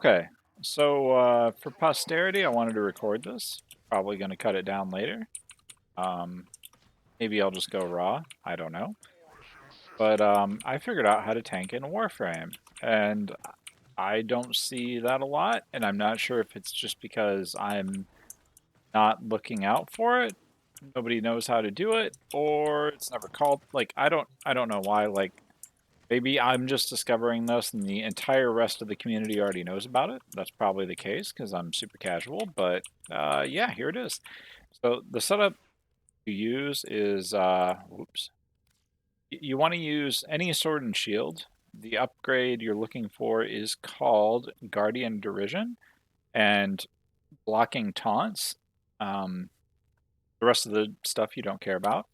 Okay, so for posterity, I wanted to record this. Probably going to cut it down later. Um, Maybe I'll just go raw. I don't know. But I figured out how to tank in Warframe, and I don't see that a lot. And I'm not sure if it's just because I'm not looking out for it. Nobody knows how to do it, or it's never called. Like I don't know why. Like maybe I'm just discovering this and the entire rest of the community already knows about it. That's probably the case because I'm super casual, but yeah, here it is. So the setup you use is, whoops. You want to use any sword and shield. The upgrade you're looking for is called Guardian Derision and blocking taunts. Um, the rest of the stuff you don't care about,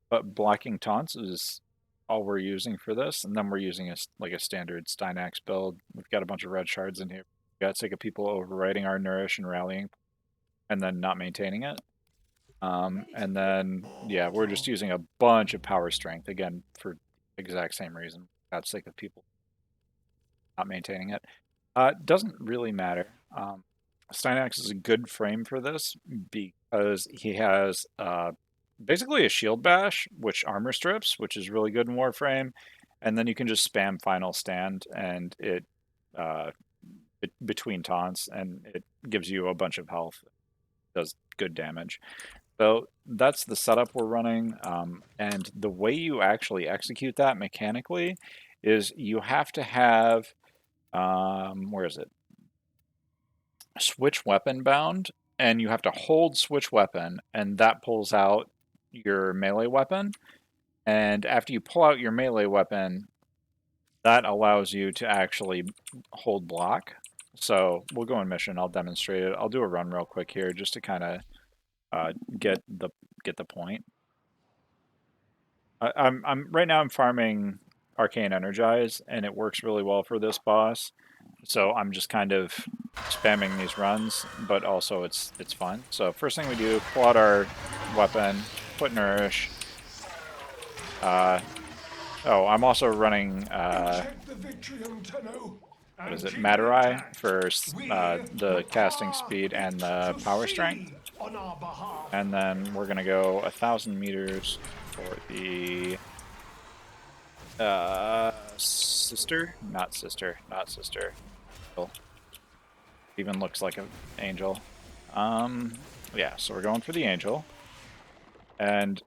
but blocking taunts is all we're using for this, and then we're using like a standard Stynax build. We've got a bunch of red shards in here. We got sick of people overriding our nourish and rallying, and then not maintaining it. And then yeah, we're just using a bunch of power strength again for exact same reason. Got sick of people not maintaining it. Doesn't really matter. Stynax is a good frame for this because he has basically a shield bash, which armor strips, which is really good in Warframe, and then you can just spam final stand, and uh, between taunts, and it gives you a bunch of health, does good damage. So that's the setup we're running, and the way you actually execute that mechanically is you have to have, where is it? Switch weapon bound, and you have to hold switch weapon, and that pulls out your melee weapon. And after you pull out your melee weapon, that allows you to actually hold block. So we'll go in mission. I'll demonstrate it. I'll do a run real quick here just to kind of get the point. I'm right now I'm farming Arcane Energize, and it works really well for this boss. So I'm just kind of spamming these runs, but also it's fun. So first thing we do, pull out our weapon, put Nourish. Oh, I'm also running, what is it, Materai for the casting speed and the power strength. And then we're going to go 1,000 meters for the sister? Not sister, not sister. Even looks like an angel. Yeah, so we're going for the angel. And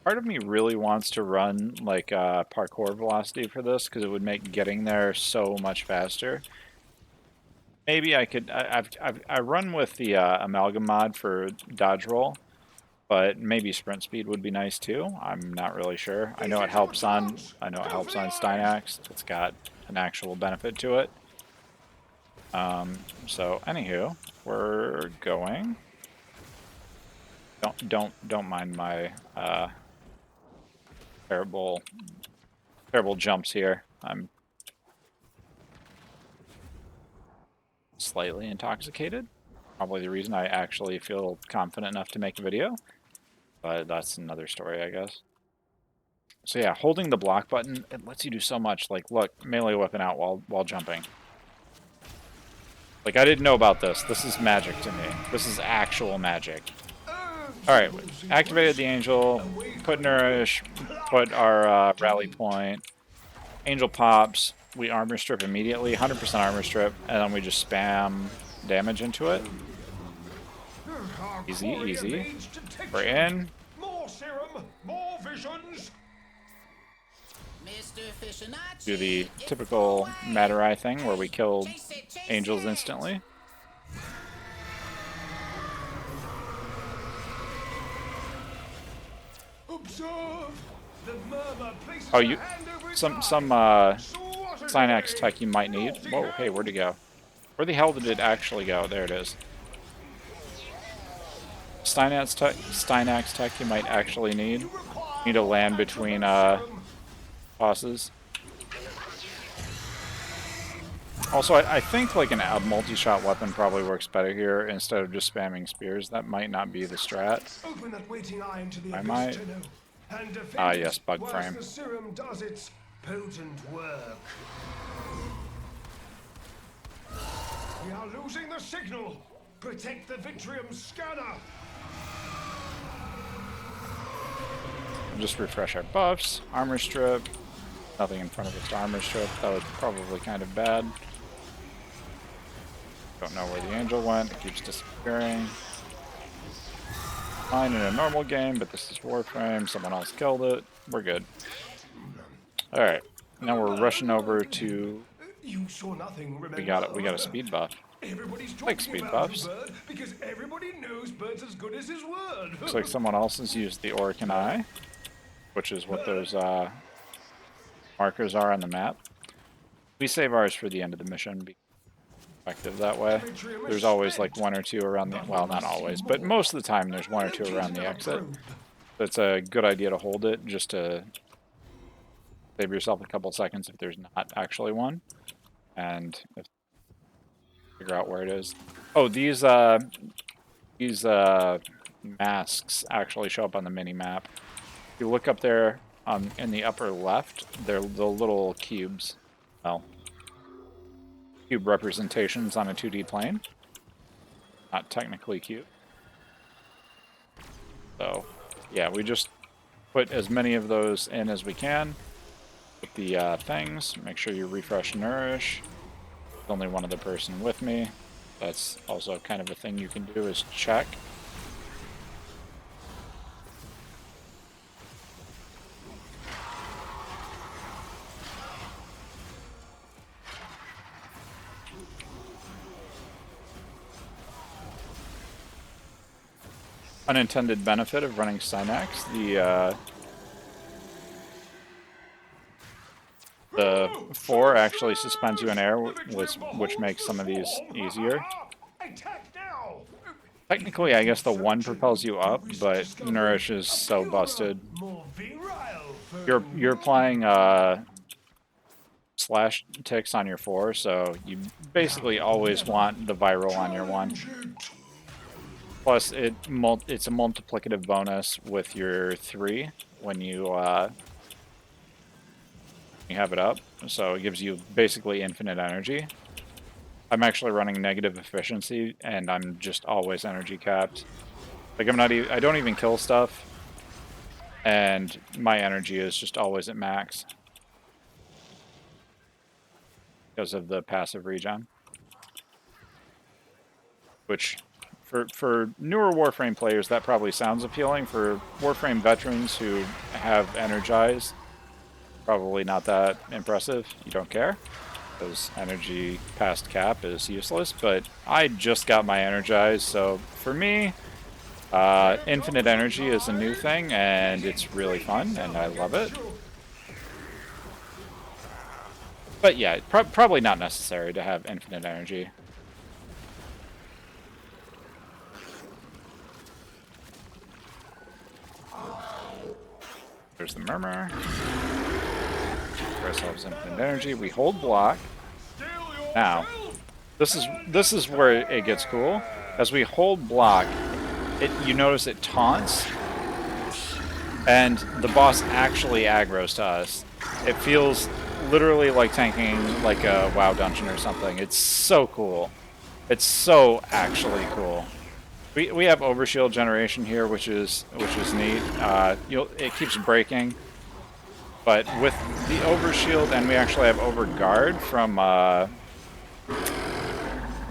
part of me really wants to run like parkour velocity for this because it would make getting there so much faster. Maybe I could. I run with the amalgam mod for dodge roll, but maybe sprint speed would be nice too. I'm not really sure. I know it helps on. I know it helps on Stynax. It's got an actual benefit to it. So anywho, we're going. Don't mind my terrible jumps here. I'm slightly intoxicated. Probably the reason I actually feel confident enough to make a video, but that's another story, I guess. So yeah, holding the block button, it lets you do so much. Like, look, melee weapon out while jumping. Like, I didn't know about this. This is magic to me. This is actual magic. Alright, activated the angel, put Nourish, put our rally point. Angel pops, we armor strip immediately, 100% armor strip, and then we just spam damage into it. Easy, easy. We're in. More serum, more visions. Do the typical Materai thing where we kill angels instantly. Oh, some Stynax tech you might need. Whoa, hey, where'd it go? Where the hell did it actually go? There it is. Stynax tech you might actually need. Need to land between bosses. Also, I think like a multi-shot weapon probably works better here instead of just spamming spears. That might not be the strat. I might. Ah, yes, bug frame. The serum does its potent work. We are losing the signal. Protect the Vitrium scanner. Just refresh our buffs. Armor strip. Nothing in front of its armor strip. That was probably kind of bad. Don't know where the angel went. It keeps disappearing. Fine in a normal game, but this is Warframe. Someone else killed it. We're good. Alright. Now we're rushing over to... You saw nothing, remember? We got a speed buff. Everybody's Like talking speed about buffs. you, Bird, because everybody knows Bird's as good as his word. Looks like someone else has used the Orcan Eye, which is what those markers are on the map. We save ours for the end of the mission. Be effective that way. There's always like one or two around the... Well, not always, but most of the time there's one or two around the exit. So it's a good idea to hold it just to save yourself a couple seconds if there's not actually one. And figure out where it is. Oh, these masks actually show up on the mini-map. If you look up there in the upper left, they're the little cubes. Well, cube representations on a 2D plane. Not technically cube. So, yeah, we just put as many of those in as we can with the things. Make sure you refresh nourish. There's only one other person with me. That's also kind of a thing you can do is check. Unintended benefit of running Synax, the 4 actually suspends you in air, which makes some of these easier. Technically, I guess the 1 propels you up, but Nourish is so busted. You're applying slash ticks on your 4, so you basically always want the viral on your 1. Plus, it's a multiplicative bonus with your 3 when you have it up, so it gives you basically infinite energy. I'm actually running negative efficiency, and I'm just always energy capped. Like I don't even kill stuff, and my energy is just always at max because of the passive regen, which. For newer Warframe players, that probably sounds appealing. For Warframe veterans who have Energize, probably not that impressive. You don't care, because energy past cap is useless. But I just got my Energize, so for me, infinite energy is a new thing, and it's really fun, and I love it. But yeah, probably not necessary to have infinite energy. There's the murmur. Give ourselves infinite energy. We hold block. Now, this is where it gets cool. As we hold block, you notice it taunts, and the boss actually aggroes to us. It feels literally like tanking like a WoW dungeon or something. It's so cool. It's so actually cool. We have overshield generation here, which is neat. It keeps breaking, but with the overshield, and we actually have overguard from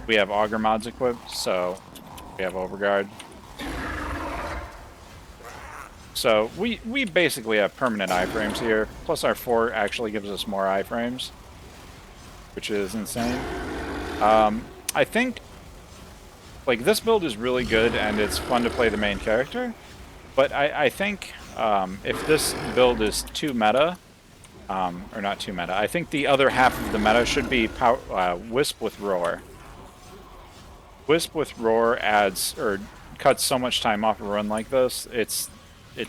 we have auger mods equipped, so we have overguard. So we basically have permanent iframes here. Plus our 4 actually gives us more iframes, which is insane. I think. Like, this build is really good, and it's fun to play the main character, but I think if this build is too meta, or not too meta, I think the other half of the meta should be Wisp with Roar. Wisp with Roar adds, or cuts so much time off a run like this, it's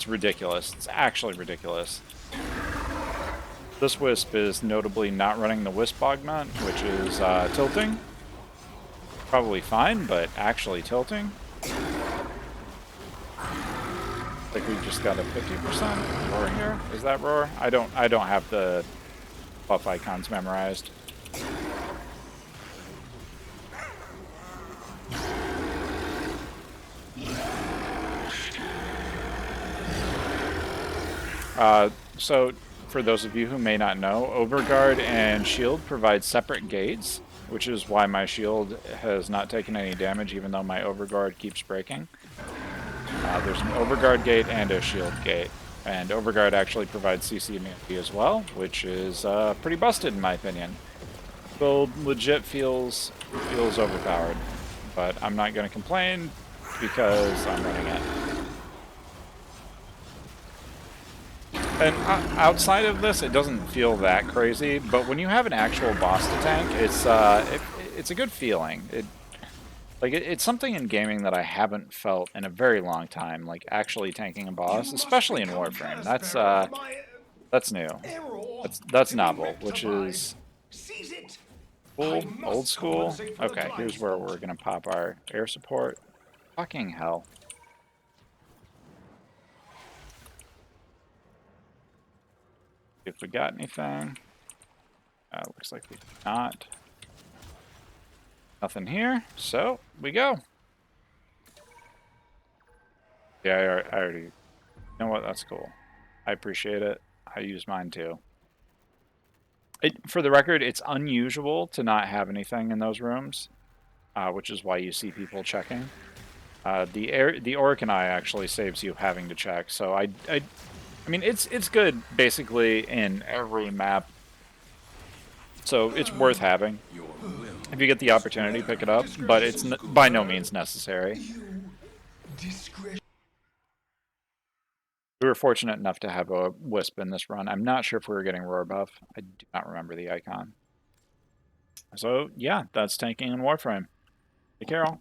ridiculous. It's actually ridiculous. This Wisp is notably not running the Wisp augment, which is tilting. Probably fine, but actually tilting. I think we just got a 50% roar here. Is that roar? I don't have the buff icons memorized. So, for those of you who may not know, Overguard and Shield provide separate gates, which is why my Shield has not taken any damage, even though my Overguard keeps breaking. There's an Overguard gate and a Shield gate, and Overguard actually provides CC immunity as well, which is pretty busted in my opinion. Build legit feels overpowered, but I'm not going to complain because I'm running it. And outside of this, it doesn't feel that crazy, but when you have an actual boss to tank, it's a good feeling. It's something in gaming that I haven't felt in a very long time, like actually tanking a boss, especially in Warframe. That's new. That's novel, which is cool, old school. Okay, here's where we're gonna pop our air support. Fucking hell. If we got anything. Looks like we do not. Nothing here, so we go. Yeah, I already... You know what? That's cool. I appreciate it. I use mine too. For the record, it's unusual to not have anything in those rooms, which is why you see people checking. The Auric and I actually saves you having to check, so I mean, it's good basically in every map, so it's worth having. If you get the opportunity, pick it up, but it's by no means necessary. We were fortunate enough to have a Wisp in this run. I'm not sure if we were getting Roar buff. I do not remember the icon. So, yeah, that's tanking in Warframe. Take care, all.